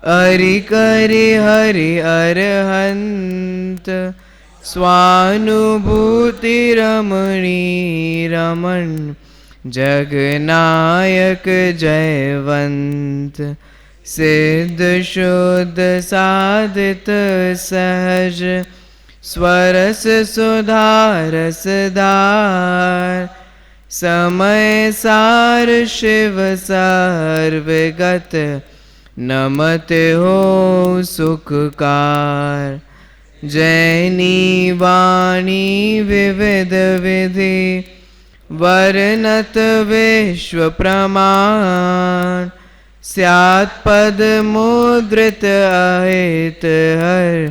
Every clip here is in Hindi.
अरि करि हरि अरहंत स्वानुभूति रमणी रमण जगनायक जयवंत सिद्ध शुद्ध साधित सहज स्वरस सुधारसदार समय सार शिव सर्वगत नमते हो सुखकार जैनी वाणी विविध विधि वर्णत विश्व प्रमाण स्यात् पद मुद्रित अहित हर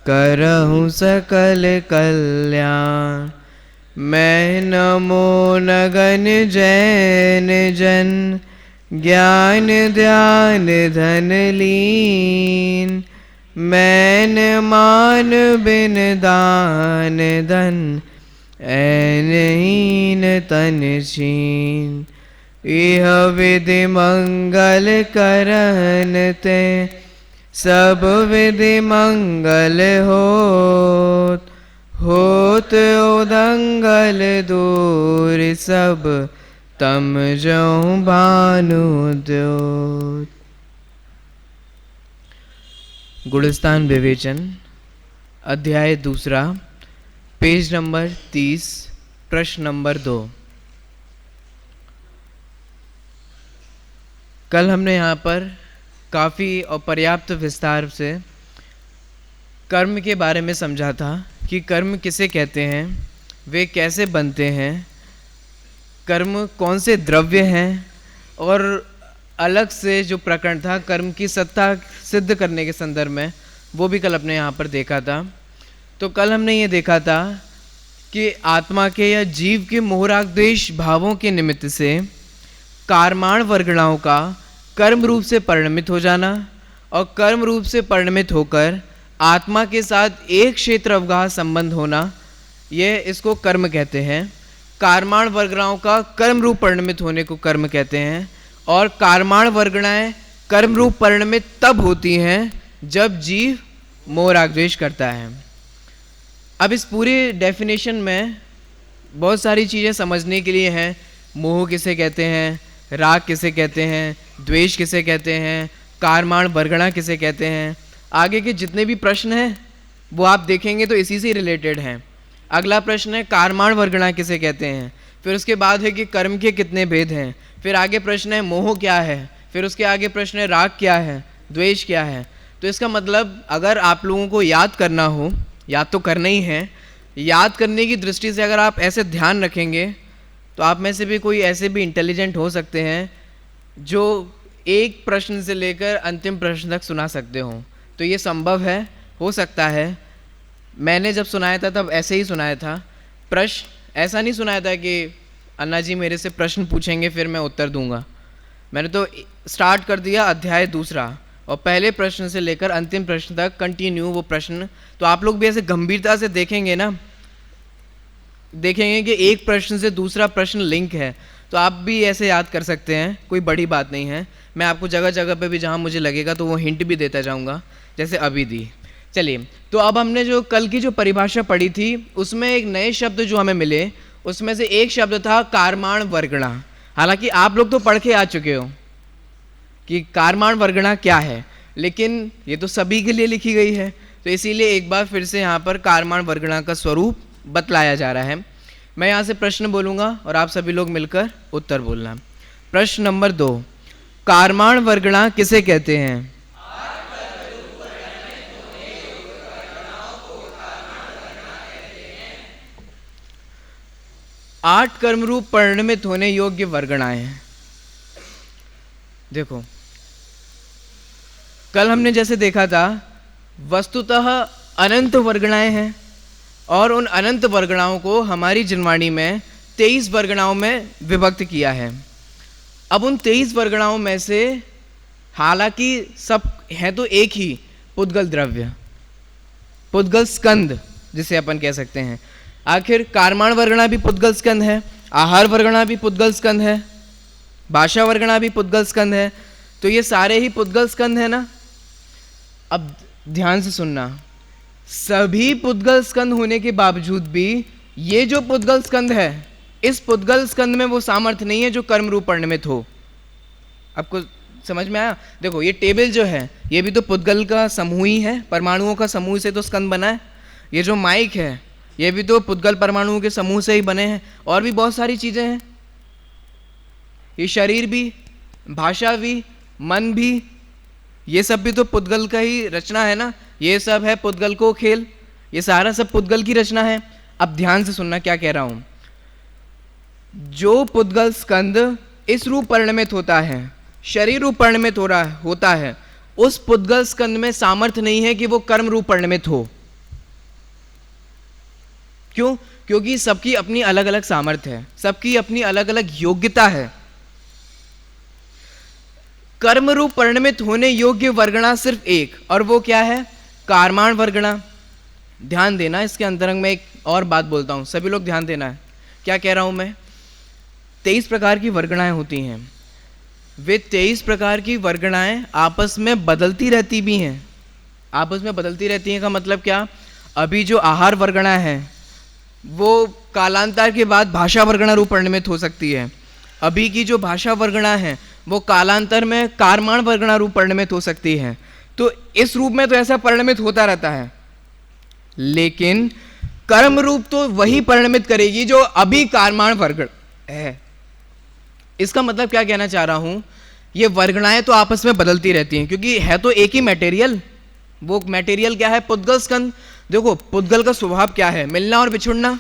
करहु सकल कल्याण। मैं नमो नगन जैन जन ज्ञान ध्यान धन लीन मैन मान बिन दान धन ऐनहीन तन छीन। यह विधि मंगल करन ते सब विधि मंगल होत उदंगल दूर सब तम जो भानु द्योत। गुणस्थान विवेचन अध्याय दूसरा पेज नंबर 30 प्रश्न नंबर 2। कल हमने यहाँ पर काफ़ी और पर्याप्त विस्तार से कर्म के बारे में समझा था कि कर्म किसे कहते हैं, वे कैसे बनते हैं, कर्म कौन से द्रव्य हैं, और अलग से जो प्रकरण था कर्म की सत्ता सिद्ध करने के संदर्भ में, वो भी कल अपने यहाँ पर देखा था। तो कल हमने ये देखा था कि आत्मा के या जीव के मोहरागद्वेष भावों के निमित्त से कारमाण वर्गणाओं का कर्म रूप से परिणमित हो जाना और कर्म रूप से परिणमित होकर आत्मा के साथ एक क्षेत्र अवगाह संबंध होना, ये इसको कर्म कहते हैं। कारमाण वर्गणाओं का कर्म रूप परिणमित होने को कर्म कहते हैं और कारमाण वर्गणाएं कर्म रूप परिणमित तब होती हैं जब जीव मोह राग द्वेष करता है। अब इस पूरे डेफिनेशन में बहुत सारी चीज़ें समझने के लिए हैं। मोह किसे कहते हैं, राग किसे कहते हैं, द्वेष किसे कहते हैं, कारमाण वर्गणा किसे कहते हैं, आगे के जितने भी प्रश्न हैं वो आप देखेंगे तो इसी से रिलेटेड हैं। अगला प्रश्न है कारमाण वर्गणा किसे कहते हैं, फिर उसके बाद है कि कर्म के कितने भेद हैं, फिर आगे प्रश्न है मोह क्या है, फिर उसके आगे प्रश्न है राग क्या है, द्वेष क्या है। तो इसका मतलब अगर आप लोगों को याद करना हो, याद तो करना ही है, याद करने की दृष्टि से अगर आप ऐसे ध्यान रखेंगे तो आप में से भी कोई ऐसे भी इंटेलिजेंट हो सकते हैं जो एक प्रश्न से लेकर अंतिम प्रश्न तक सुना सकते हों। तो ये संभव है, हो सकता है। मैंने जब सुनाया था तब ऐसे ही सुनाया था। प्रश्न ऐसा नहीं सुनाया था कि अन्ना जी मेरे से प्रश्न पूछेंगे फिर मैं उत्तर दूंगा। मैंने तो स्टार्ट कर दिया अध्याय दूसरा और पहले प्रश्न से लेकर अंतिम प्रश्न तक कंटिन्यू वो प्रश्न। तो आप लोग भी ऐसे गंभीरता से देखेंगे ना, देखेंगे कि एक प्रश्न से दूसरा प्रश्न लिंक है, तो आप भी ऐसे याद कर सकते हैं, कोई बड़ी बात नहीं है। मैं आपको जगह जगह पे भी जहाँ मुझे लगेगा तो वो हिंट भी देता जाऊँगा, जैसे अभी दी। चलिए, तो अब हमने जो कल की जो परिभाषा पढ़ी थी उसमें एक नए शब्द जो हमें मिले, उसमें से एक शब्द था कारमाण वर्गणा। हालांकि आप लोग तो पढ़ के आ चुके हो कि कारमाण वर्गणा क्या है, लेकिन ये तो सभी के लिए लिखी गई है, तो इसीलिए एक बार फिर से यहाँ पर कारमाण वर्गणा का स्वरूप बतलाया जा रहा है। मैं यहाँ से प्रश्न बोलूँगा और आप सभी लोग मिलकर उत्तर बोलना। प्रश्न नंबर 2, कारमाण वर्गणा किसे कहते हैं? 8 कर्मरूप परिणमित होने योग्य वर्गणाएं हैं। देखो, कल हमने जैसे देखा था वस्तुतः अनंत वर्गणाएं हैं और उन अनंत वर्गणाओं को हमारी जनवाणी में 23 वर्गणाओं में विभक्त किया है। अब उन 23 वर्गणाओं में से हालांकि सब हैं तो एक ही पुद्गल द्रव्य, पुद्गल स्कंद जिसे अपन कह सकते हैं। आखिर कारमाण वर्गणा भी पुद्गल स्कंद है, आहार वर्गणा भी पुद्गल स्कंद है, भाषा वर्गणा भी पुद्गल स्कंद है, तो ये सारे ही पुद्गल स्कंद है ना। अब ध्यान से सुनना, सभी पुद्गल स्कंद होने के बावजूद भी ये जो पुद्गल स्कंद है, इस पुद्गल स्कंद में वो सामर्थ्य नहीं है जो कर्म रूप परिणमित हो। आपको समझ में आया? देखो ये टेबल जो है ये भी तो पुद्गल का समूह ही है, परमाणुओं का समूह से तो स्कंद बना है। ये जो माइक है ये भी तो पुद्गल परमाणुओं के समूह से ही बने हैं, और भी बहुत सारी चीजें हैं। ये शरीर भी, भाषा भी, मन भी, ये सब भी तो पुद्गल का ही रचना है ना। ये सब है पुद्गल को खेल, ये सारा सब पुद्गल की रचना है। अब ध्यान से सुनना क्या कह रहा हूं। जो पुद्गल स्कंद इस रूप परिणमित होता है, शरीर रूप परिणमित होता है, उस पुद्गल स्कंद में सामर्थ्य नहीं है कि वो कर्म रूप परिणमित हो। क्यों? क्योंकि सबकी अपनी अलग अलग सामर्थ्य है, सबकी अपनी अलग अलग योग्यता है। कर्म रूप परिणमित होने योग्य वर्गणा सिर्फ एक, और वो क्या है? कारमान वर्गणा। ध्यान देना, इसके अंतरंग में एक और बात बोलता हूं, सभी लोग ध्यान देना है। क्या कह रहा हूं मैं? 23 प्रकार की वर्गणाएं होती हैं। वे 23 प्रकार की वर्गणाएं आपस में बदलती रहती भी हैं। आपस में बदलती रहती हैं का मतलब क्या? अभी जो आहार वर्गणा है वो कालांतर के बाद भाषा वर्गणा रूप परिणमित हो सकती है। अभी की जो भाषा वर्गणा है वो कालांतर में कारमान वर्गणा रूप परिणमित हो सकती है। तो इस रूप में तो ऐसा परिणमित होता रहता है, लेकिन कर्म रूप तो वही परिणमित करेगी जो अभी कारमान वर्गण है। इसका मतलब क्या कहना चाह रहा हूं, ये वर्गणाएं तो आपस में बदलती रहती हैं, क्योंकि है तो एक ही मटेरियल। वो मटेरियल क्या है? पुद्गल स्कंद। देखो पुद्गल का स्वभाव क्या है? मिलना और बिछुड़ना।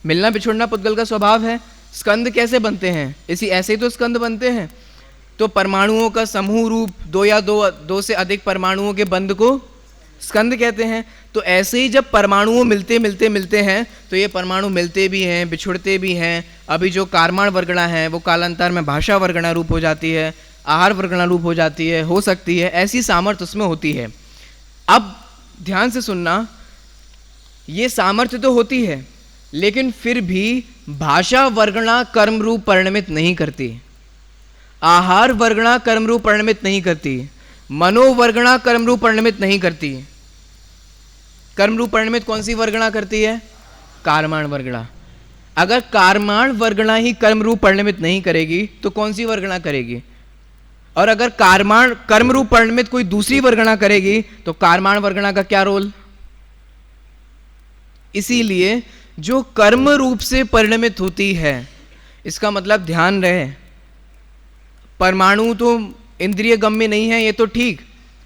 मिलना बिछुड़ना पुद्गल का स्वभाव है। स्कंद कैसे बनते हैं? ऐसे ही तो स्कंद बनते हैं। तो परमाणुओं का समूह रूप, दो या दो से अधिक परमाणुओं के बंध को स्कंद कहते हैं। तो ऐसे ही जब परमाणुओं मिलते हैं तो ये परमाणु मिलते भी हैं, बिछुड़ते भी हैं। अभी जो कारमान वर्गणा है वो कालांतर में भाषा वर्गणा रूप हो जाती है, आहार वर्गणा रूप हो जाती है, हो सकती है, ऐसी सामर्थ्य उसमें होती है। अब ध्यान से सुनना, ये सामर्थ्य तो होती है, लेकिन फिर भी भाषा वर्गणा कर्म रूप परिणमित नहीं करती, आहार वर्गणा कर्म रूप परिणमित नहीं करती, मनोवर्गणा कर्म रूप परिणमित नहीं करती। कर्म रूप परिणमित कौन सी वर्गणा करती है? कारमान वर्गणा। अगर कारमान वर्गणा ही कर्म रूप परिणमित नहीं करेगी तो कौन सी वर्गणा करेगी? और अगर कारमान कर्म रूप परिणमित कोई दूसरी वर्गणा करेगी तो कारमान वर्गणा का क्या रोल? इसीलिए जो कर्म रूप से परिणमित होती है, इसका मतलब ध्यान रहे, परमाणु तो इंद्रिय गम्य नहीं है, ये तो ठीक।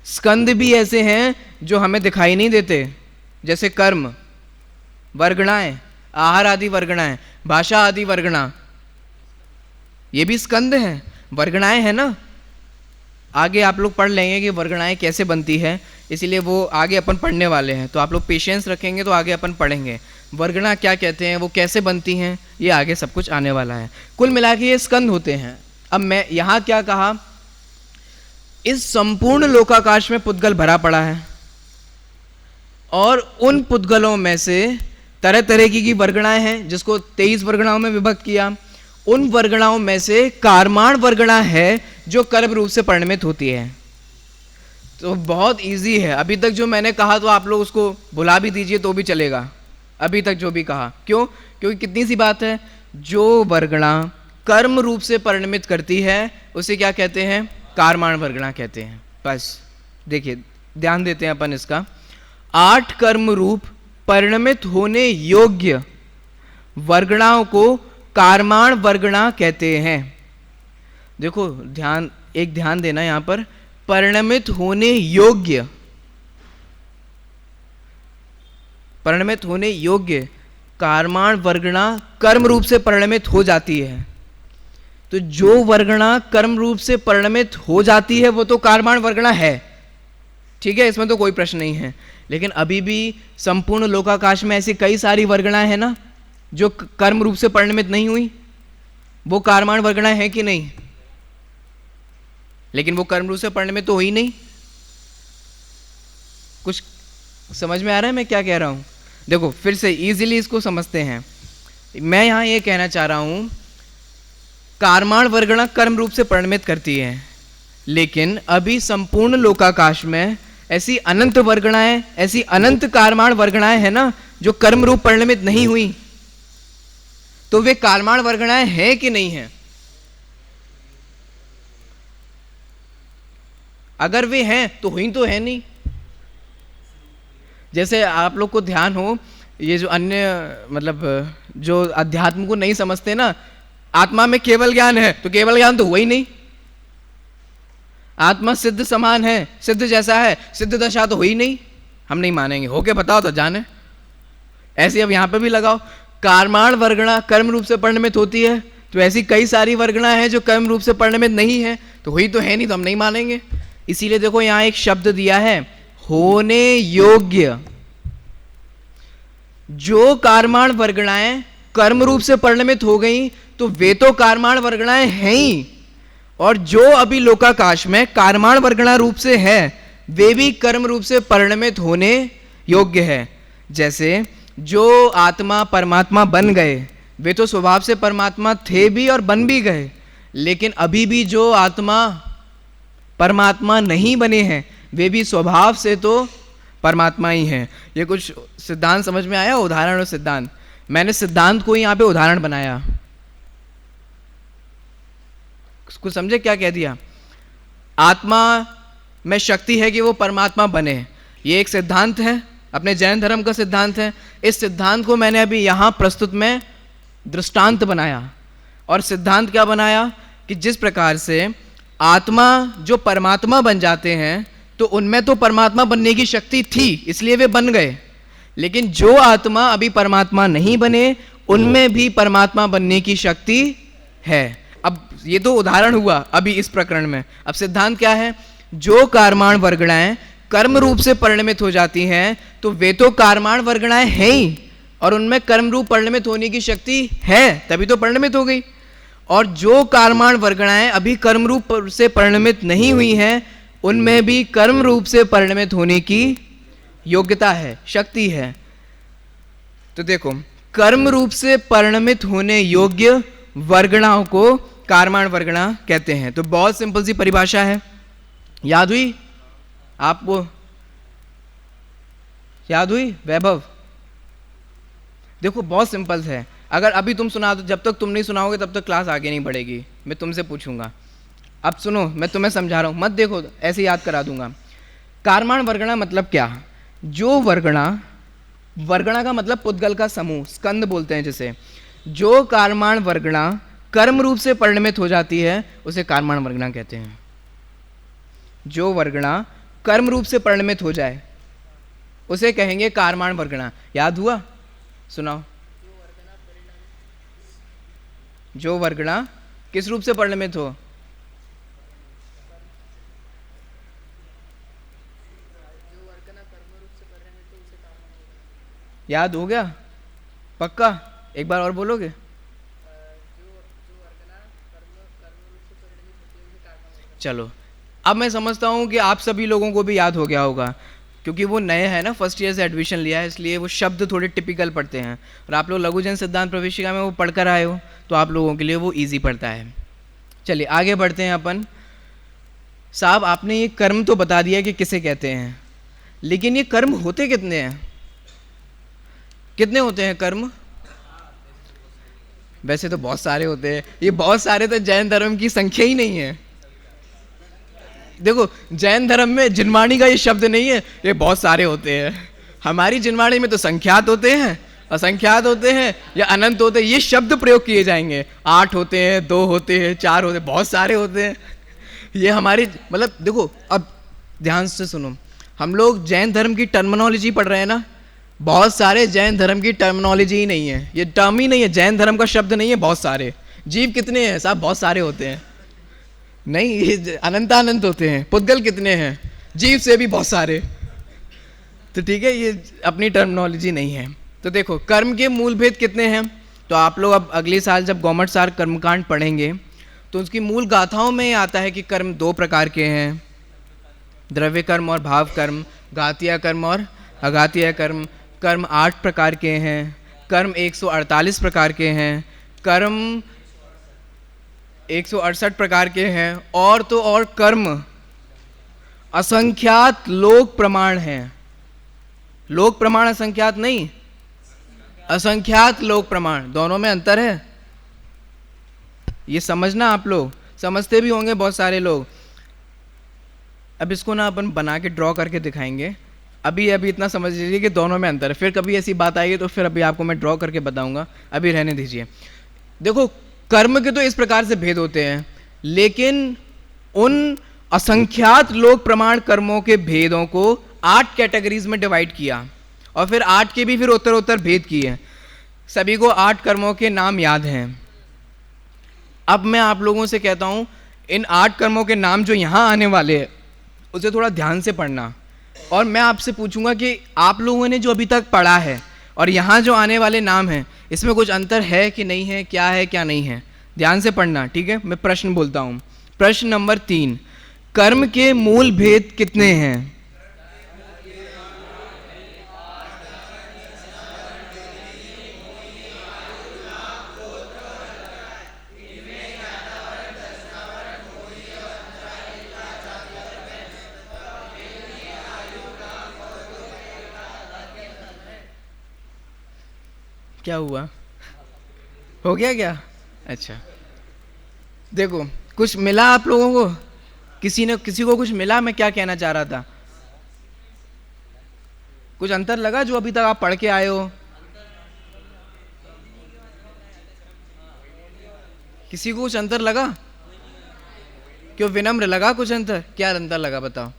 स्कंद भी ऐसे हैं जो हमें दिखाई नहीं देते, जैसे कर्म, वर्गणाएं, आहार आदि वर्गणाएं, भाषा आदि वर्गणा, ये भी स्कंद हैं, वर्गणाएं हैं ना। आगे आप लोग पढ़ लेंगे कि वर्गणाएं कैसे बनती है, इसीलिए वो आगे अपन पढ़ने वाले हैं। तो आप लोग पेशेंस रखेंगे तो आगे अपन पढ़ेंगे वर्गणा क्या कहते हैं, वो कैसे बनती हैं, ये आगे सब कुछ आने वाला है। कुल मिला के ये स्कंद होते हैं। अब मैं यहाँ क्या कहा, इस संपूर्ण लोकाकाश में पुद्गल भरा पड़ा है, और उन पुद्गलों में से तरह तरह की वर्गणाएं हैं, जिसको 23 वर्गणाओं में विभक्त किया। उन वर्गणाओं में से कारमान वर्गणा है जो कर्म रूप से परिणमित होती है। तो बहुत इजी है। अभी तक जो मैंने कहा तो आप लोग उसको भुला भी दीजिए तो भी चलेगा, अभी तक जो भी कहा। क्यों? क्योंकि कितनी सी बात है, जो वर्गणा कर्म रूप से परिणमित करती है उसे क्या कहते हैं? कारमान वर्गणा कहते हैं। बस देखिए, ध्यान देते हैं अपन इसका। 8 कर्म रूप परिणमित होने योग्य वर्गणाओं को कारमान वर्गणा कहते हैं। देखो ध्यान देना यहां पर, परिणमित होने योग्य, परिणमित होने योग्य कारमान वर्गणा कर्म रूप से परिणमित हो जाती है। तो जो वर्गणा कर्म रूप से परिणमित हो जाती है वो तो कारमान वर्गणा है, ठीक है, इसमें तो कोई प्रश्न नहीं है। लेकिन अभी भी संपूर्ण लोकाकाश में ऐसी कई सारी वर्गणाएं हैं ना जो कर्म रूप से परिणमित नहीं हुई, वो कारमान वर्गणा है कि नहीं? लेकिन वो कर्म रूप से परिणमित तो हुई नहीं। कुछ समझ में आ रहा है मैं क्या कह रहा हूं? देखो फिर से इजीली इसको समझते हैं। मैं यहां ये कहना चाह रहा हूं, कारमान वर्गणा कर्म रूप से परिणमित करती है, लेकिन अभी संपूर्ण लोकाकाश में ऐसी अनंत वर्गणाएं, ऐसी अनंत कारमाण वर्गणाएं हैं ना, जो कर्म रूप परिणमित नहीं हुई। तो वे कारमाण वर्गणाएं हैं कि नहीं हैं? अगर वे हैं तो हुई तो है नहीं। जैसे आप लोग को ध्यान हो, ये जो अन्य मतलब जो अध्यात्म को नहीं समझते ना, आत्मा में केवल ज्ञान है, तो केवल ज्ञान तो हुआ ही नहीं। आत्मा सिद्ध समान है, सिद्ध जैसा है, सिद्ध दशा तो हुई नहीं। हम नहीं मानेंगे, होके बताओ तो जाने। ऐसे अब यहां पे भी लगाओ, कारमाण वर्गणा कर्म रूप से परिणमित होती है, तो ऐसी कई सारी वर्गणा है जो कर्म रूप से परिणमित नहीं है, तो हुई तो है नहीं, तो हम नहीं मानेंगे। इसीलिए देखो यहां एक शब्द दिया है, होने योग्य। जो कारमाण वर्गणाएं कर्म रूप से परिणमित हो गई, तो वे तो कारमाण वर्गणाएं हैं ही, और जो अभी लोकाकाश में कारमाण वर्गणा रूप से है, वे भी कर्म रूप से परिणमित होने योग्य है। जैसे जो आत्मा परमात्मा बन गए, वे तो स्वभाव से परमात्मा थे भी और बन भी गए, लेकिन अभी भी जो आत्मा परमात्मा नहीं बने हैं, वे भी स्वभाव से तो परमात्मा ही हैं। ये कुछ सिद्धांत समझ में आया? उदाहरण और सिद्धांत। मैंने सिद्धांत को यहां पे उदाहरण बनाया। कुछ समझे क्या कह दिया? आत्मा में शक्ति है कि वो परमात्मा बने, ये एक सिद्धांत है, अपने जैन धर्म का सिद्धांत है। इस सिद्धांत को मैंने अभी यहां प्रस्तुत में दृष्टांत बनाया। और सिद्धांत क्या बनाया कि जिस प्रकार से आत्मा जो परमात्मा बन जाते हैं, तो उनमें तो परमात्मा बनने की शक्ति थी, इसलिए वे बन गए। लेकिन जो आत्मा अभी परमात्मा नहीं बने, उनमें भी परमात्मा बनने की शक्ति है। अब ये तो उदाहरण हुआ अभी इस प्रकरण में। अब सिद्धांत क्या है? जो कारमाण वर्गणाएं कर्म रूप से परिणमित हो जाती हैं, तो वे तो कारमाण वर्गणाएं हैं ही, और उनमें कर्म रूप परिणमित होने की शक्ति है, तभी तो परिणमित हो गई। और जो कारमाण वर्गणाएं अभी कर्म रूप से परिणमित नहीं हुई हैं, उनमें भी कर्म रूप से परिणमित होने की योग्यता है, शक्ति है। तो देखो, कर्म रूप से परिणमित होने योग्य वर्गणाओं को कारमाण वर्गणा कहते हैं। तो बहुत सिंपल सी परिभाषा है, याद हुई आपको? याद हुई वैभव? देखो बहुत सिंपल है। अगर अभी तुम सुना दो, जब तक तुम नहीं सुनाओगे तब तक क्लास आगे नहीं बढ़ेगी। मैं तुमसे पूछूंगा, अब सुनो, मैं तुम्हें समझा रहा हूं, मत देखो, ऐसे याद करा दूंगा। कारमाण वर्गणा मतलब क्या? जो वर्गणा, वर्गणा का मतलब पुद्गल का समूह, स्कंद बोलते हैं जिसे। जो कारमाण वर्गणा कर्म रूप से परिणमित हो जाती है, उसे कारमाण वर्गणा कहते हैं। जो वर्गणा कर्म रूप से परिणमित हो जाए, उसे कहेंगे कारमाण वर्गणा। याद हुआ? सुनाओ। जो वर्गणा किस रूप से परिणमित हो? याद हो गया? पक्का? एक बार और बोलोगे? चलो, अब मैं समझता हूं कि आप सभी लोगों को भी याद हो गया होगा, क्योंकि वो नए हैं ना, फर्स्ट ईयर से एडमिशन लिया है, इसलिए वो शब्द थोड़े टिपिकल पढ़ते हैं। और आप लोग लघुजन सिद्धांत प्रवेशिका में वो पढ़कर आए हो, तो आप लोगों के लिए वो ईजी पड़ता है। चलिए आगे बढ़ते हैं अपन। साहब, आपने ये कर्म तो बता दिया कि किसे कहते हैं, लेकिन ये कर्म होते कितने हैं? कितने होते हैं कर्म? वैसे तो बहुत सारे होते हैं। ये बहुत सारे तो जैन धर्म की संख्या ही नहीं है। देखो, जैन धर्म में जिनवाणी का ये शब्द नहीं है, ये बहुत सारे होते हैं। हमारी जिनवाणी में तो संख्यात होते हैं, असंख्यात होते हैं, या अनंत होते हैं, ये शब्द प्रयोग किए जाएंगे। 8 होते हैं, 2 होते हैं, 4 होते हैं, बहुत सारे होते हैं। ये हमारी मतलब देखो, अब ध्यान से सुनो, हम लोग जैन धर्म की टर्मिनोलॉजी पढ़ रहे हैं ना, बहुत सारे जैन धर्म की टर्मिनोलॉजी ही नहीं है, ये टर्म ही नहीं है, जैन धर्म का शब्द नहीं है बहुत सारे। जीव कितने हैं साहब? बहुत सारे होते हैं। नहीं, ये अनंतानंत होते हैं। पुद्गल कितने हैं? जीव से भी बहुत सारे। तो ठीक है, ये अपनी टर्मिनोलॉजी नहीं है। तो देखो, कर्म के मूल भेद कितने हैं? तो आप लोग अब अगले साल जब गौमट सार कर्मकांड पढ़ेंगे, तो उसकी मूल गाथाओं में आता है कि कर्म 2 प्रकार के हैं, द्रव्य कर्म और भाव कर्म, घातीय कर्म और अघातीय कर्म। कर्म 8 प्रकार के हैं, कर्म 148 प्रकार के हैं, कर्म 168 प्रकार के हैं, और तो और कर्म असंख्यात लोक प्रमाण हैं। लोक प्रमाण असंख्यात नहीं, असंख्यात लोक प्रमाण, दोनों में अंतर है। ये समझना, आप लोग समझते भी होंगे बहुत सारे लोग। अब इसको ना अपन बना के ड्रॉ करके दिखाएंगे। अभी इतना समझ लीजिए कि दोनों में अंतर है, फिर कभी ऐसी बात आएगी तो फिर अभी आपको मैं ड्रॉ करके बताऊंगा, अभी रहने दीजिए। देखो, कर्म के तो इस प्रकार से भेद होते हैं, लेकिन उन असंख्यात लोक प्रमाण कर्मों के भेदों को 8 कैटेगरीज में डिवाइड किया, और फिर 8 के भी फिर उत्तर भेद किए। सभी को 8 कर्मों के नाम याद हैं। अब मैं आप लोगों से कहता हूं, इन 8 कर्मों के नाम जो यहां आने वाले हैं उसे थोड़ा ध्यान से पढ़ना, और मैं आपसे पूछूंगा कि आप लोगों ने जो अभी तक पढ़ा है और यहाँ जो आने वाले नाम हैं, इसमें कुछ अंतर है कि नहीं है, क्या नहीं है, ध्यान से पढ़ना, ठीक है। मैं प्रश्न बोलता हूँ। प्रश्न नंबर 3, कर्म के मूल भेद कितने हैं? क्या हुआ, हो गया क्या? अच्छा, देखो कुछ मिला आप लोगों को? किसी को कुछ मिला? मैं क्या कहना चाह रहा था, कुछ अंतर लगा जो अभी तक आप पढ़ के आए हो? किसी को कुछ अंतर लगा? क्यों, विनम्र लगा कुछ अंतर? क्या अंतर लगा बताओ?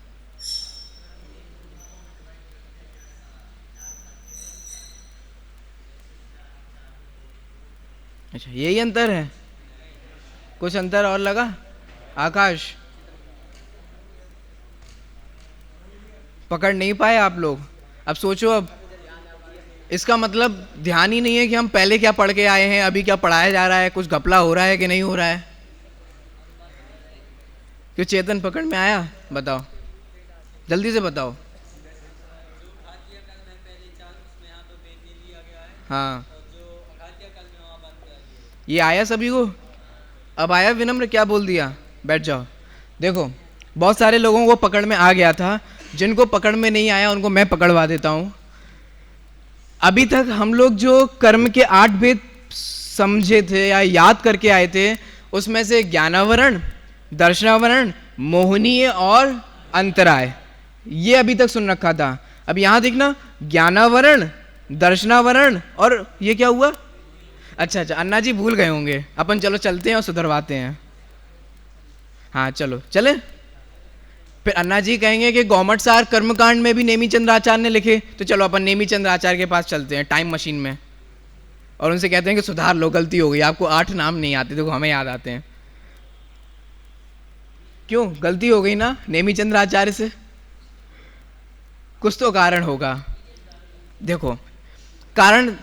अच्छा, यही अंतर है? कुछ अंतर और लगा? आकाश, पकड़ नहीं पाए आप लोग? अब सोचो, अब इसका मतलब ध्यान ही नहीं है कि हम पहले क्या पढ़ के आए हैं, अभी क्या पढ़ाया जा रहा है, कुछ घपला हो रहा है कि नहीं हो रहा है? क्यों, चेतन पकड़ में आया? बताओ, जल्दी से बताओ। हाँ, ये आया सभी को? अब आया? विनम्र क्या बोल दिया? बैठ जाओ। देखो, बहुत सारे लोगों को पकड़ में आ गया था, जिनको पकड़ में नहीं आया उनको मैं पकड़वा देता हूं। अभी तक हम लोग जो कर्म के 8 भेद समझे थे या याद करके आए थे, उसमें से ज्ञानावरण, दर्शनावरण, मोहनीय और अंतराय, ये अभी तक सुन रखा था। अब यहां देखना, ज्ञानावरण, दर्शनावरण, और ये क्या हुआ? अच्छा, अन्ना जी भूल गए होंगे। अपन चलो चलते हैं और सुधरवाते हैं। हाँ चलो चले। फिर अन्ना जी कहेंगे कि गौमटसार कर्मकांड में भी नेमी चंद्र आचार्य ने लिखे, तो चलो अपन नेमी चंद्र आचार्य के पास चलते हैं टाइम मशीन में, और उनसे कहते हैं कि सुधार लो, गलती हो गई, आपको 8 नाम नहीं आते, देखो हमें याद आते हैं। क्यों, गलती हो गई ना नेमी चंद्र आचार्य से? कुछ तो कारण होगा। देखो, कारण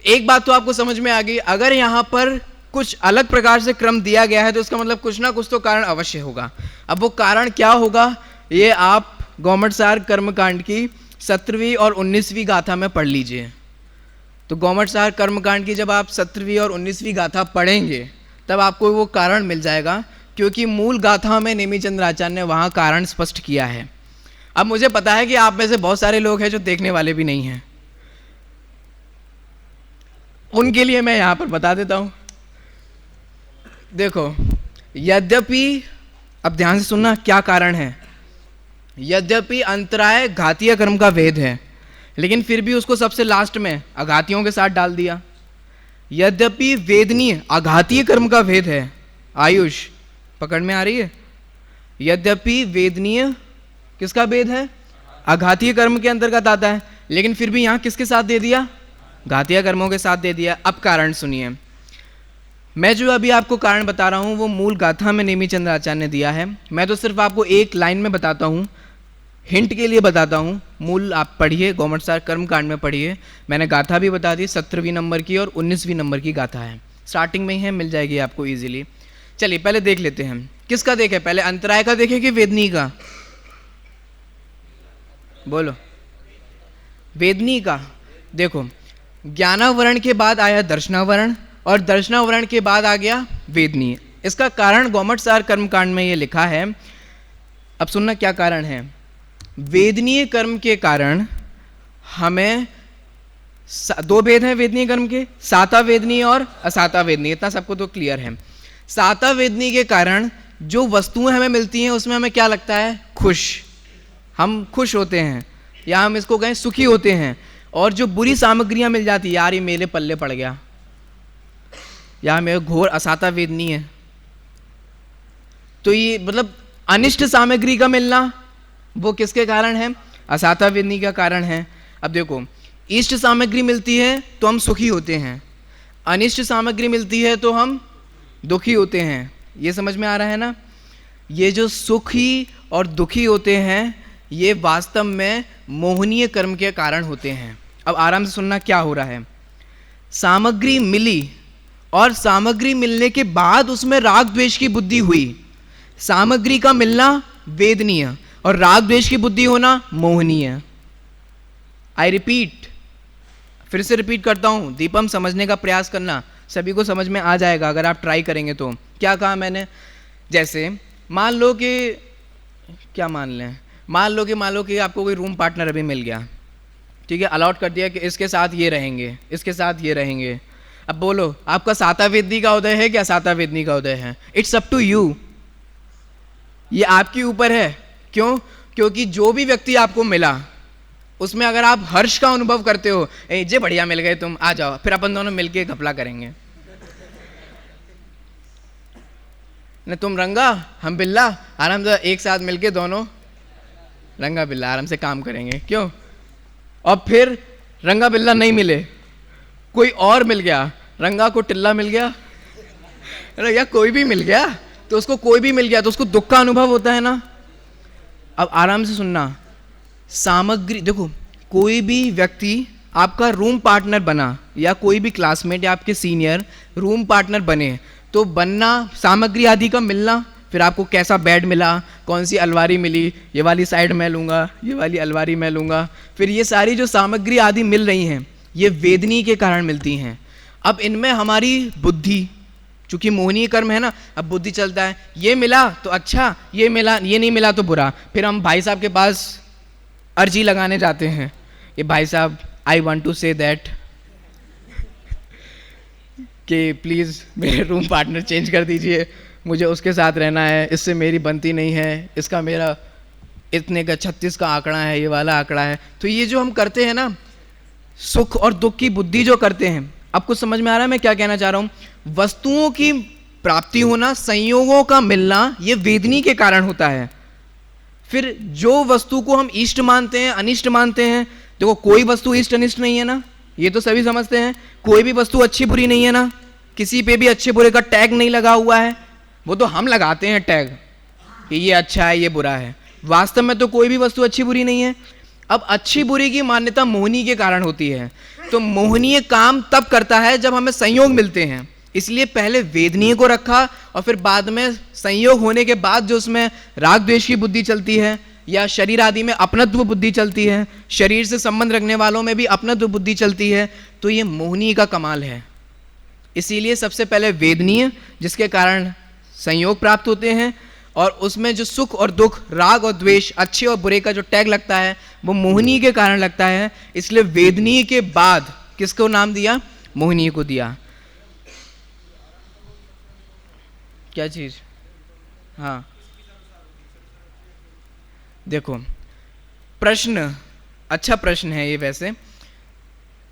एक बात तो आपको समझ में आ गई, अगर यहाँ पर कुछ अलग प्रकार से क्रम दिया गया है तो इसका मतलब कुछ ना कुछ तो कारण अवश्य होगा। अब वो कारण क्या होगा, ये आप गौमटसार कर्मकांड की 17वीं और 19वीं गाथा में पढ़ लीजिए। तो गौमटसार कर्मकांड की जब आप 17वीं और 19वीं गाथा पढ़ेंगे तब आपको वो कारण मिल जाएगा, क्योंकि मूल गाथा में नेमी चंद्र आचार्य ने वहाँ कारण स्पष्ट किया है। अब मुझे पता है कि आप में से बहुत सारे लोग हैं जो देखने वाले भी नहीं हैं, उनके लिए मैं यहाँ पर बता देता हूँ। देखो, यद्यपि, अब ध्यान से सुनना क्या कारण है। यद्यपि अंतराय घातीय कर्म का वेद है, लेकिन फिर भी उसको सबसे लास्ट में अघातियों के साथ डाल दिया। यद्यपि वेदनीय अघातीय कर्म का वेद है, आयुष पकड़ में आ रही है? यद्यपि वेदनीय किसका वेद है? अघातीय कर्म के अंतर्गत आता है, लेकिन फिर भी यहाँ किसके साथ दे दिया? घातीय कर्मों के साथ दे दिया। अब कारण सुनिए, मैं जो अभी आपको कारण बता रहा हूँ वो मूल गाथा में नेमी चंद्र आचार्य ने दिया है। मैं तो सिर्फ आपको एक लाइन में बताता हूँ, हिंट के लिए बताता हूँ। मूल आप पढ़िए, गौमटसार कर्मकांड में पढ़िए, मैंने गाथा भी बता दी, 17वीं नंबर की और 19वीं नंबर की गाथा है, स्टार्टिंग में ही है, मिल जाएगी आपको ईजिली। चलिए पहले देख लेते हैं, किसका देखे पहले, अंतराय का देखे कि वेदनी का? बोलो, वेदनी का। देखो, ज्ञानावरण के बाद आया दर्शनावरण, और दर्शनावरण के बाद आ गया वेदनीय। इसका कारण गौमटसार कर्मकांड में ये लिखा है। अब सुनना क्या कारण है। वेदनीय कर्म के कारण हमें दो भेद हैं वेदनीय कर्म के, साता वेदनीय और असाता वेदनीय, इतना सबको तो क्लियर है। साता वेदनीय के कारण जो वस्तुएं हमें मिलती हैं उसमें हमें क्या लगता है, खुश, हम खुश होते हैं, या हम इसको कहें सुखी होते हैं। और जो बुरी सामग्रियां मिल जाती, यार ये मेरे पल्ले पड़ गया, या मेरे घोर असाता वेदनीय है, तो ये मतलब अनिष्ट सामग्री का मिलना वो किसके कारण है, असाता वेदनीय का कारण है। अब देखो, इष्ट सामग्री मिलती है तो हम सुखी होते हैं, अनिष्ट सामग्री मिलती है तो हम दुखी होते हैं। ये समझ में आ रहा है ना। ये जो सुखी और दुखी होते हैं ये वास्तव में मोहनीय कर्म के कारण होते हैं। अब आराम से सुनना क्या हो रहा है। सामग्री मिली और सामग्री मिलने के बाद उसमें राग द्वेष की बुद्धि हुई। सामग्री का मिलना वेदनीय और राग द्वेष की बुद्धि होना मोहनीय। आई रिपीट, फिर से रिपीट करता हूं, दीपम समझने का प्रयास करना, सभी को समझ में आ जाएगा अगर आप ट्राई करेंगे तो। क्या कहा मैंने, जैसे मान लो कि क्या मान लो कि आपको कोई रूम पार्टनर अभी मिल गया, ठीक है, अलॉट कर दिया कि इसके साथ ये रहेंगे, इसके साथ ये रहेंगे। अब बोलो, आपका साता वेदनी का उदय है क्या साता वेदनी का उदय है? इट्स अप टू यू, ये आपके ऊपर है। क्यों? क्योंकि जो भी व्यक्ति आपको मिला उसमें अगर आप हर्ष का अनुभव करते हो, ए जे बढ़िया मिल गए तुम, आ जाओ, फिर अपन दोनों मिलके घपला करेंगे, न तुम रंगा हम बिल्ला, आराम से एक साथ मिलके दोनों रंगा बिल्ला आराम से काम करेंगे। क्यों? और फिर रंगा बिल्ला नहीं मिले, कोई और मिल गया, रंगा को टिल्ला मिल गया, या कोई भी मिल गया, तो उसको कोई भी मिल गया तो उसको दुख का अनुभव होता है ना। अब आराम से सुनना, सामग्री देखो, कोई भी व्यक्ति आपका रूम पार्टनर बना या कोई भी क्लासमेट या आपके सीनियर रूम पार्टनर बने, तो बनना सामग्री आदि का मिलना, फिर आपको कैसा बेड मिला, कौन सी अलमारी मिली, ये वाली साइड मैं लूँगा, ये वाली अलमारी मैं लूँगा, फिर ये सारी जो सामग्री आदि मिल रही हैं ये वेदनी के कारण मिलती हैं। अब इनमें हमारी बुद्धि, चूंकि मोहनीय कर्म है ना, अब बुद्धि चलता है, ये मिला तो अच्छा, ये मिला, ये नहीं मिला तो बुरा। फिर हम भाई साहब के पास अर्जी लगाने जाते हैं कि भाई साहब I want to say that कि प्लीज़ मेरे रूम पार्टनर चेंज कर दीजिए, मुझे उसके साथ रहना है, इससे मेरी बनती नहीं है, इसका मेरा इतने का 36 का आंकड़ा है, ये वाला आंकड़ा है। तो ये जो हम करते हैं ना, सुख और दुख की बुद्धि जो करते हैं, आपको समझ में आ रहा है मैं क्या कहना चाह रहा हूँ? वस्तुओं की प्राप्ति होना, संयोगों का मिलना, ये वेदनी के कारण होता है। फिर जो वस्तु को हम इष्ट मानते हैं, अनिष्ट मानते हैं, देखो कोई वस्तु इष्ट अनिष्ट नहीं है ना, ये तो सभी समझते हैं। कोई भी वस्तु अच्छी बुरी नहीं है ना, किसी पे भी अच्छे बुरे का टैग नहीं लगा हुआ है, वो तो हम लगाते हैं टैग कि ये अच्छा है ये बुरा है। वास्तव में तो कोई भी वस्तु अच्छी बुरी नहीं है। अब अच्छी बुरी की मान्यता मोहनी के कारण होती है। तो मोहनीय काम तब करता है जब हमें संयोग मिलते हैं, इसलिए पहले वेदनीय को रखा और फिर बाद में संयोग होने के बाद जो उसमें राग द्वेष की बुद्धि चलती है या शरीर आदि में अपनत्व बुद्धि चलती है, शरीर से संबंध रखने वालों में भी अपनत्व बुद्धि चलती है, तो ये मोहनीय का कमाल है। इसीलिए सबसे पहले वेदनीय, जिसके कारण संयोग प्राप्त होते हैं, और उसमें जो सुख और दुख, राग और द्वेष, अच्छे और बुरे का जो टैग लगता है वो मोहनीय के कारण लगता है। इसलिए वेदनीय के बाद किसको नाम दिया? मोहनीय को दिया। क्या चीज? हाँ देखो, प्रश्न अच्छा प्रश्न है ये। वैसे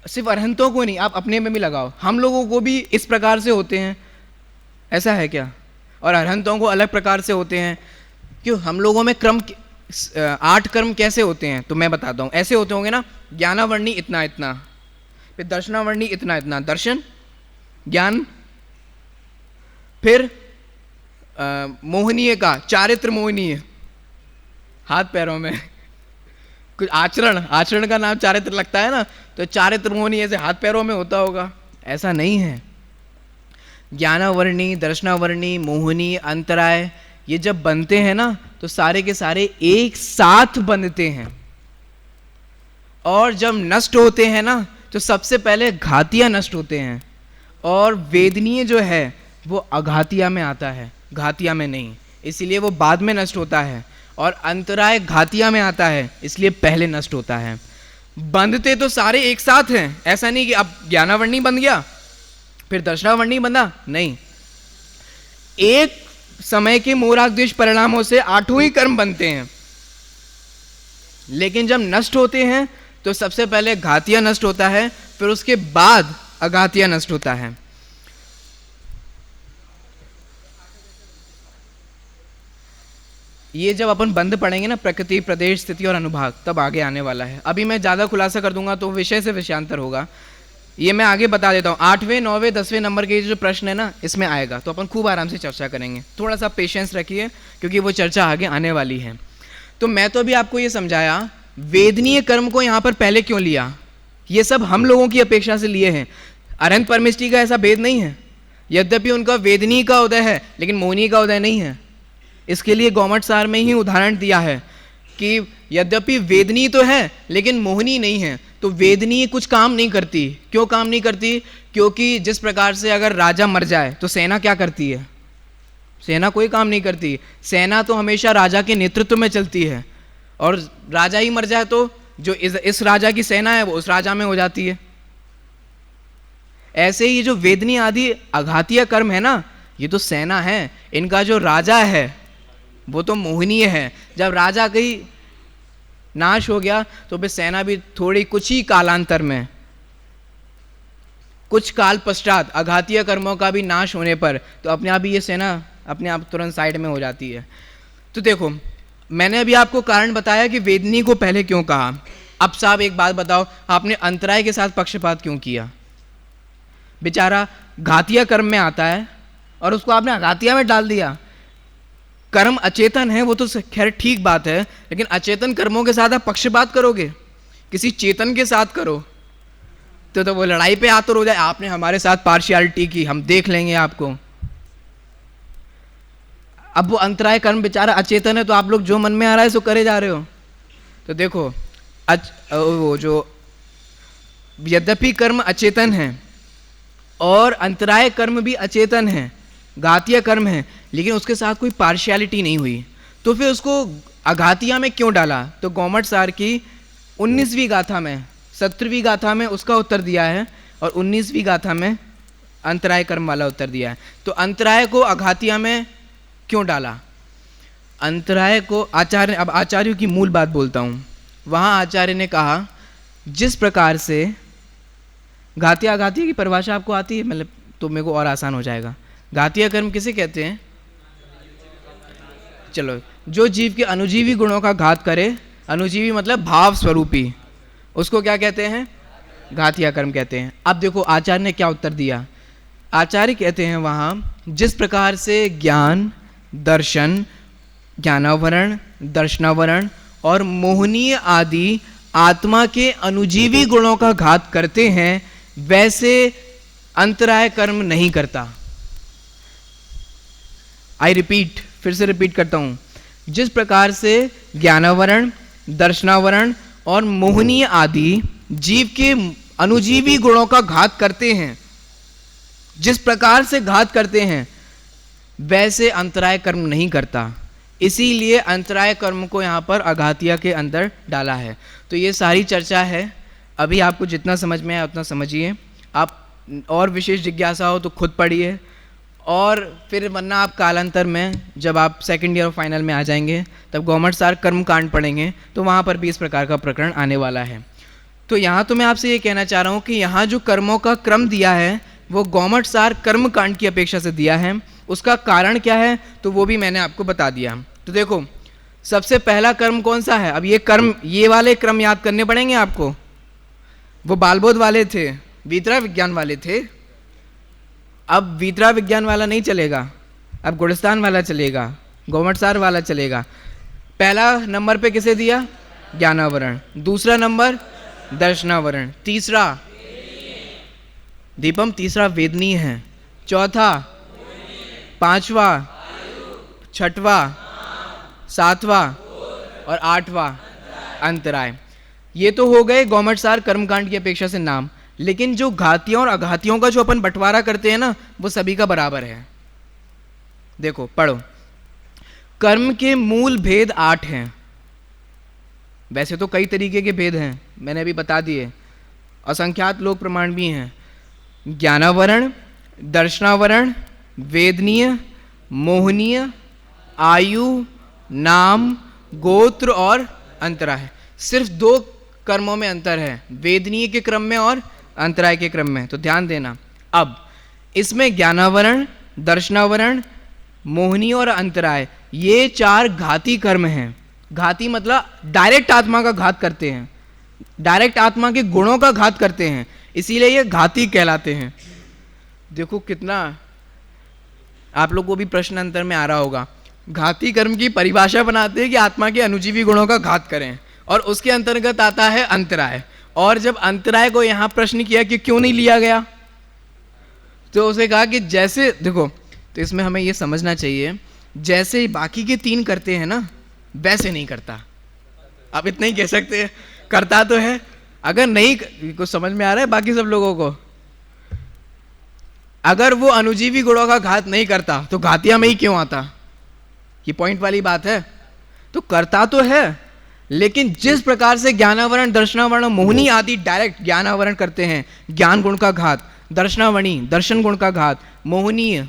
सिर्फ अरहंतों को नहीं, आप अपने में भी लगाओ, हम लोगों को भी इस प्रकार से होते हैं, ऐसा है क्या? और अरहंतों को अलग प्रकार से होते हैं। क्यों? हम लोगों में क्रम 8 कर्म कैसे होते हैं तो मैं बताता हूँ। ऐसे होते होंगे ना, ज्ञानावर्णी इतना इतना, फिर दर्शनावर्णी इतना इतना, दर्शन ज्ञान, फिर मोहनीय का चारित्र मोहनीय, हाथ पैरों में कुछ आचरण का नाम चारित्र लगता है ना, तो चारित्र मोहनीय ऐसे हाथ पैरों में होता होगा, ऐसा नहीं है। ज्ञानावर्णी, दर्शनावर्णी, मोहनी, अंतराय, ये जब बनते हैं ना तो सारे के सारे एक साथ बनते हैं, और जब नष्ट होते हैं ना तो सबसे पहले घातियां नष्ट होते हैं, और वेदनीय जो है वो अघातिया में आता है, घातिया में नहीं, इसीलिए वो बाद में नष्ट होता है। और अंतराय घातिया में आता है, इसलिए पहले नष्ट होता है। बंधते तो सारे एक साथ हैं, ऐसा नहीं कि अब ज्ञानावर्णी बंध गया फिर दर्शनावर्णी बंधा, नहीं। एक समय के मोराग्देश परिणामों से 8 ही कर्म बनते हैं, लेकिन जब नष्ट होते हैं तो सबसे पहले घातिया नष्ट होता है, फिर उसके बाद अघातिया नष्ट होता है। ये जब अपन बंद पढ़ेंगे ना, प्रकृति, प्रदेश, स्थिति और अनुभाग, तब आगे आने वाला है। अभी मैं ज़्यादा खुलासा कर दूंगा तो विषय से विषयांतर होगा। ये मैं आगे बता देता हूँ। 8वें 9वें 10वें नंबर के जो प्रश्न है ना, इसमें आएगा, तो अपन खूब आराम से चर्चा करेंगे। थोड़ा सा पेशेंस रखिए, क्योंकि वो चर्चा आगे आने वाली है। तो मैं तो अभी आपको ये समझाया, वेदनीय कर्म को यहाँ पर पहले क्यों लिया। ये सब हम लोगों की अपेक्षा से लिए हैं। अरहंत परमिष्टि का ऐसा भेद नहीं है, यद्यपि उनका वेदनीय का उदय है लेकिन मोहनीय का उदय नहीं है। इसके लिए गौमट सार में ही उदाहरण दिया है कि यद्यपि वेदनीय तो है लेकिन मोहनी नहीं है। तो वेदनीय कुछ काम नहीं करती। क्यों काम नहीं करती? क्योंकि जिस प्रकार से अगर राजा मर जाए तो सेना क्या करती है? सेना कोई काम नहीं करती। सेना तो हमेशा राजा के नेतृत्व में चलती है, और राजा ही मर जाए तो जो इस राजा की सेना है वो उस राजा में हो जाती है। ऐसे ही जो वेदनीय आदि अघातीय कर्म है ना, ये तो सेना है। इनका जो राजा है वो तो मोहनीय है। जब राजा कहीं नाश हो गया तो फिर सेना भी थोड़ी कुछ ही कालांतर में, कुछ काल पश्चात अघातीय कर्मों का भी नाश होने पर तो अपने आप ही ये सेना अपने आप तुरंत साइड में हो जाती है। तो देखो, मैंने अभी आपको कारण बताया कि वेदनीय को पहले क्यों कहा। अब साहब एक बात बताओ, आपने अंतराय के साथ पक्षपात क्यों किया? बेचारा घातिया कर्म में आता है और उसको आपने अघातिया में डाल दिया। कर्म अचेतन है वो तो खैर ठीक बात है, लेकिन अचेतन कर्मों के साथ आप पक्षपात करोगे, किसी चेतन के साथ करो तो वो लड़ाई पे आतुर हो जाए, आपने हमारे साथ पार्शियलिटी की, हम देख लेंगे आपको। अब वो अंतराय कर्म बेचारा अचेतन है, तो आप लोग जो मन में आ रहा है सो करे जा रहे हो। तो देखो, वो जो यद्यपि कर्म अचेतन है और अंतराय कर्म भी अचेतन है, घातीय कर्म है, लेकिन उसके साथ कोई पार्शियलिटी नहीं हुई, तो फिर उसको अघातिया में क्यों डाला? तो गौमट सार की 19वीं गाथा में, 17वीं गाथा में उसका उत्तर दिया है और 19वीं गाथा में अंतराय कर्म वाला उत्तर दिया है। तो अंतराय को अघातिया में क्यों डाला? अंतराय को आचार्य, अब आचार्यों की मूल बात बोलता हूँ, वहाँ आचार्य ने कहा जिस प्रकार से घातिया अघातिया की परिभाषा आपको आती है, मतलब तो मेरे को और आसान हो जाएगा। घातिया कर्म किसे कहते हैं? चलो, जो जीव के अनुजीवी गुणों का घात करे, अनुजीवी मतलब भाव स्वरूपी, उसको क्या कहते हैं? घातिया कर्म कहते हैं। अब देखो आचार्य ने क्या उत्तर दिया। आचार्य कहते हैं वहाँ, जिस प्रकार से ज्ञान, दर्शन, ज्ञानावरण, दर्शनावरण और मोहनीय आदि आत्मा के अनुजीवी गुणों का घात करते हैं, वैसे अंतराय कर्म नहीं करता। आई रिपीट, फिर से रिपीट करता हूं, जिस प्रकार से ज्ञानावरण, दर्शनावरण और मोहनीय आदि जीव के अनुजीवी गुणों का घात करते हैं, जिस प्रकार से घात करते हैं वैसे अंतराय कर्म नहीं करता। इसीलिए अंतराय कर्म को यहाँ पर अघातिया के अंदर डाला है। तो ये सारी चर्चा है। अभी आपको जितना समझ में आया उतना समझिए। आप और विशेष जिज्ञासा हो तो खुद पढ़िए, और फिर वरना आप कालांतर में जब आप सेकंड ईयर फाइनल में आ जाएंगे तब गौमट सार कर्म कांड पढ़ेंगे, तो वहाँ पर भी इस प्रकार का प्रकरण आने वाला है। तो यहाँ तो मैं आपसे ये कहना चाह रहा हूँ कि यहाँ जो कर्मों का क्रम दिया है वो गौमट सार कर्म कांड की अपेक्षा से दिया है। उसका कारण क्या है तो वो भी मैंने आपको बता दिया। तो देखो, सबसे पहला कर्म कौन सा है? अब ये कर्म, ये वाले क्रम याद करने पड़ेंगे आपको। वो बालबोध वाले थे, वीतरा विज्ञान वाले थे। अब वीतरा विज्ञान वाला नहीं चलेगा, अब गुणस्थान वाला चलेगा, गौमट सार वाला चलेगा। पहला नंबर पे किसे दिया? ज्ञानावरण। दूसरा नंबर दर्शनावरण। तीसरा दीपम, तीसरा वेदनीय है। चौथा, पांचवा, छठवा, सातवां और आठवां अंतराय। ये तो हो गए गौमट सार कर्मकांड की अपेक्षा से नाम। लेकिन जो घातियों और अघातियों का जो अपन बंटवारा करते हैं ना, वो सभी का बराबर है। देखो पढ़ो, कर्म के मूल भेद 8 हैं। वैसे तो कई तरीके के भेद हैं, मैंने अभी बता दिए, असंख्यात लोक प्रमाण भी हैं। ज्ञानावरण, दर्शनावरण, वेदनीय, मोहनीय, आयु, नाम, गोत्र और अंतराय। सिर्फ 2 कर्मों में अंतर है, वेदनीय के क्रम में और अंतराय के क्रम में, तो ध्यान देना। अब इसमें ज्ञानावरण, दर्शनावरण, मोहनीय और अंतराय, ये 4 घाती कर्म हैं। घाती मतलब डायरेक्ट आत्मा का घात करते हैं, डायरेक्ट आत्मा के गुणों का घात करते हैं, इसीलिए ये घाती कहलाते हैं। देखो कितना आप लोग को भी प्रश्न अंतर में आ रहा होगा। घाती कर्म की परिभाषा बनाते हैं कि आत्मा के अनुजीवी गुणों का घात करें, और उसके अंतर्गत आता है अंतराय। और जब अंतराय को यहां प्रश्न किया कि क्यों नहीं लिया गया, तो उसे कहा कि जैसे देखो, तो इसमें हमें यह समझना चाहिए, जैसे बाकी के 3 करते हैं ना, वैसे नहीं करता। आप इतना ही कह सकते हैं, करता तो है, अगर नहीं कुछ समझ में आ रहा है बाकी सब लोगों को, अगर वो अनुजीवी गुणों का घात नहीं करता तो घातिया में ही क्यों आता, ये पॉइंट वाली बात है। तो करता तो है, लेकिन जिस प्रकार से ज्ञानावरण, दर्शनावरण, मोहनी आदि डायरेक्ट ज्ञानावरण करते हैं, ज्ञान गुण का घात, दर्शनावणी दर्शन गुण का घात, मोहनीय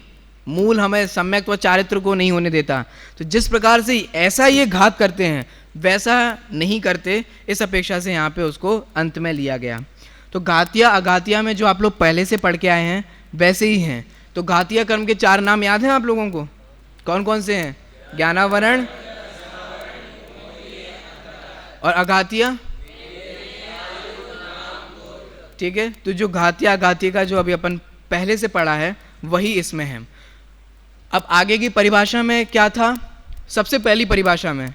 मूल हमें सम्यक व चारित्र को नहीं होने देता, तो जिस प्रकार से ऐसा ये घात करते हैं वैसा नहीं करते, इस अपेक्षा से यहाँ पे उसको अंत में लिया गया। तो घातिया अघातिया में जो आप लोग पहले से पढ़ के आए हैं वैसे ही हैं। तो घातिया कर्म के 4 नाम याद हैं आप लोगों को, कौन कौन से हैं? ज्ञानावरण और अघातिया, ठीक है। तो जो घातिया अघातिया का जो अभी अपन पहले से पढ़ा है वही इसमें है। अब आगे की परिभाषा में क्या था? सबसे पहली परिभाषा में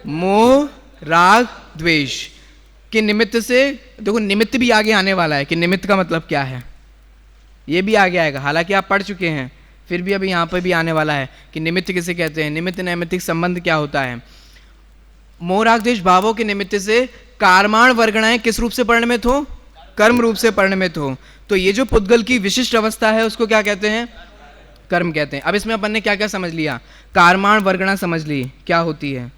मोह, राग, द्वेष के निमित्त से, देखो निमित्त भी आगे आने वाला है कि निमित्त का मतलब क्या है, ये भी आगे आएगा, हालांकि आप पढ़ चुके हैं, फिर भी अभी यहाँ पर भी आने वाला है कि निमित्त किसे कहते हैं, निमित्त नैमित्तिक संबंध क्या होता है। मोह, राग, द्वेष भावों के निमित्त से कारमाण वर्गणाएं किस रूप से परिणमित हो? कर्म रूप से परिणमित हो। तो ये जो पुद्गल की विशिष्ट अवस्था है उसको क्या कहते हैं? कर्म कहते हैं। अब इसमें अपन ने क्या क्या समझ लिया? कारमाण वर्गणा समझ ली क्या होती है।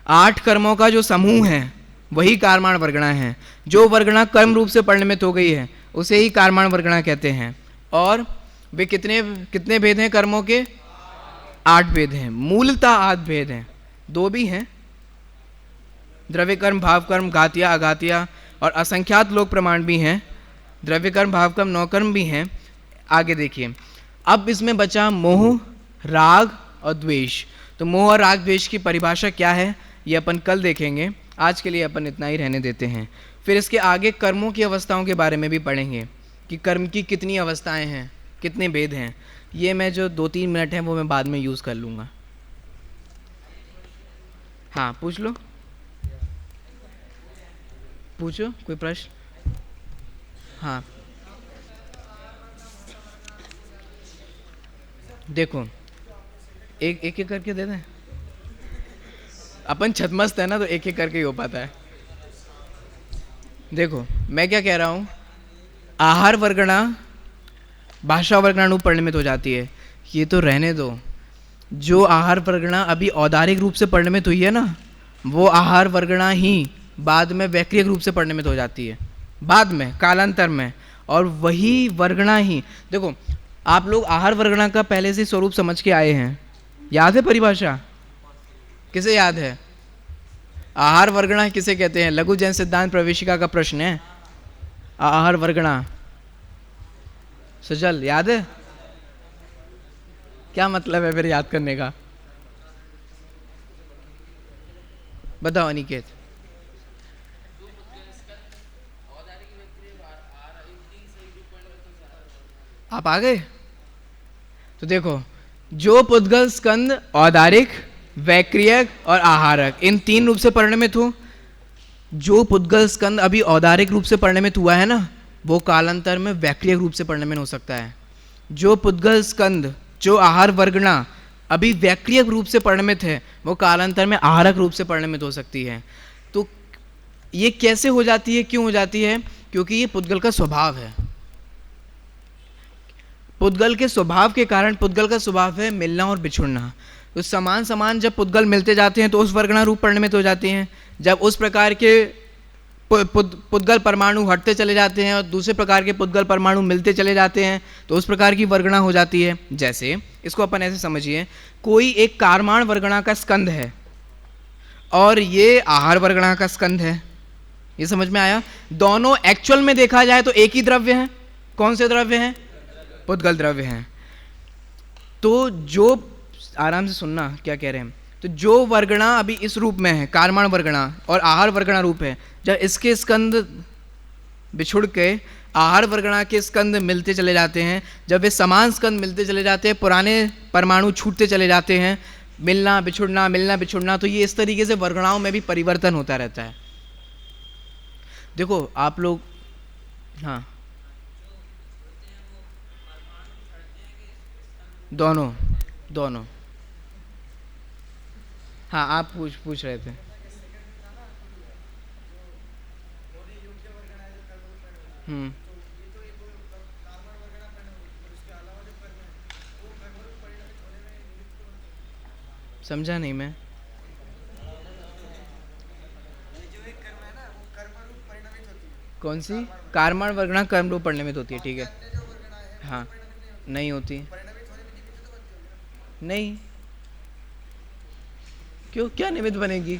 8 कर्मों का जो समूह है वही कारमाण वर्गणा है। जो वर्गणा कर्म रूप से परिणमित हो गई है उसे ही कारमाण वर्गणा कहते हैं। और वे कितने कितने भेद हैं कर्मों के? 8 भेद हैं। मूलतः 8 भेद हैं, 2 भी हैं, द्रव्य कर्म, भाव कर्म, घातिया, अघातिया, और असंख्यात लोक प्रमाण भी हैं। द्रव्य कर्म, भाव कर्म, 9 कर्म भी हैं। आगे देखिए, अब इसमें बचा मोह, राग और द्वेष। तो मोह और राग द्वेष की परिभाषा क्या है ये अपन कल देखेंगे, आज के लिए अपन इतना ही रहने देते हैं। फिर इसके आगे कर्मों की अवस्थाओं के बारे में भी पढ़ेंगे कि कर्म की कितनी अवस्थाएं हैं, कितने भेद हैं। ये मैं जो 2-3 मिनट हैं वो मैं बाद में यूज़ कर लूँगा। हाँ पूछ लो, पूछो कोई प्रश्न। हाँ देखो, एक एक करके दे दें, अपन छतमस्त है ना तो एक एक करके ही हो पाता है। देखो मैं क्या कह रहा हूँ, आहार वर्गणा भाषा वर्गणानु परिणमित हो जाती है, ये तो रहने दो। जो आहार वर्गणा अभी औदारिक रूप से परिणमित हुई है ना, वो आहार वर्गणा ही बाद में वैक्रियक रूप से परिणमित हो जाती है, बाद में कालांतर में। और वही वर्गणा ही, देखो आप लोग आहार वर्गणा का पहले से स्वरूप समझ के आए हैं, याद है परिभाषा? किसे याद है? आहार वर्गणा किसे कहते हैं? लघु जैन सिद्धांत प्रवेशिका का प्रश्न है, आहार वर्गणा। सजल याद है? क्या मतलब है फिर याद करने का? बताओ अनिकेत। आप आ गए? तो देखो, जो पुद्गल स्कंद औदारिक, वैक्रियक और आहारक इन 3 रूप से परिणमित हो, जो पुद्गल स्कंद अभी औदारिक रूप से परिणमित हुआ है ना, वो कालांतर में वैक्रियक रूप से परिणमित हो सकता है। जो पुद्गल स्कंद, जो आहार वर्गणा अभी वैक्रियक रूप से परिणमित है, वो कालांतर में आहारक रूप से परिणमित हो सकती है। तो ये कैसे हो जाती है, क्यों हो जाती है? क्योंकि ये पुद्गल का स्वभाव है। पुद्गल के स्वभाव के कारण, पुद्गल का स्वभाव है मिलना और बिछुड़ना। तो समान समान जब पुद्गल मिलते जाते हैं तो उस वर्गणा रूप परिणमित हो जाती हैं। जब उस प्रकार के पुद्गल परमाणु हटते चले जाते हैं और दूसरे प्रकार के पुद्गल परमाणु मिलते चले जाते हैं तो उस प्रकार की वर्गणा हो जाती है। जैसे इसको अपन ऐसे समझिए, कोई एक कारमान वर्गणा का स्कंध है और ये आहार वर्गणा का स्कंध है। ये समझ में आया? दोनों एक्चुअल में देखा जाए तो एक ही द्रव्य है। कौन से द्रव्य हैं? पुद्गल द्रव्य हैं। तो जो, आराम से सुनना क्या कह रहे हैं, तो जो वर्गणा अभी इस रूप में है, कारमान वर्गणा और आहार वर्गणा रूप है, जब इसके स्कंद बिछुड़ के आहार वर्गणा के स्कंद मिलते चले जाते हैं, जब वे समान स्कंद मिलते चले जाते हैं, पुराने परमाणु छूटते चले जाते हैं, मिलना बिछुड़ना, तो ये इस तरीके से वर्गणाओं में भी परिवर्तन होता रहता है। देखो आप लोग, हाँ, दोनों। हाँ, आप पूछ रहे थे। हम्म, समझा नहीं मैं। कौन सी? कारमान वर्गणा कर्म रूप परिणमित होती है, ठीक है। हाँ, नहीं होती। नहीं, क्यों, क्या निमित्त बनेगी?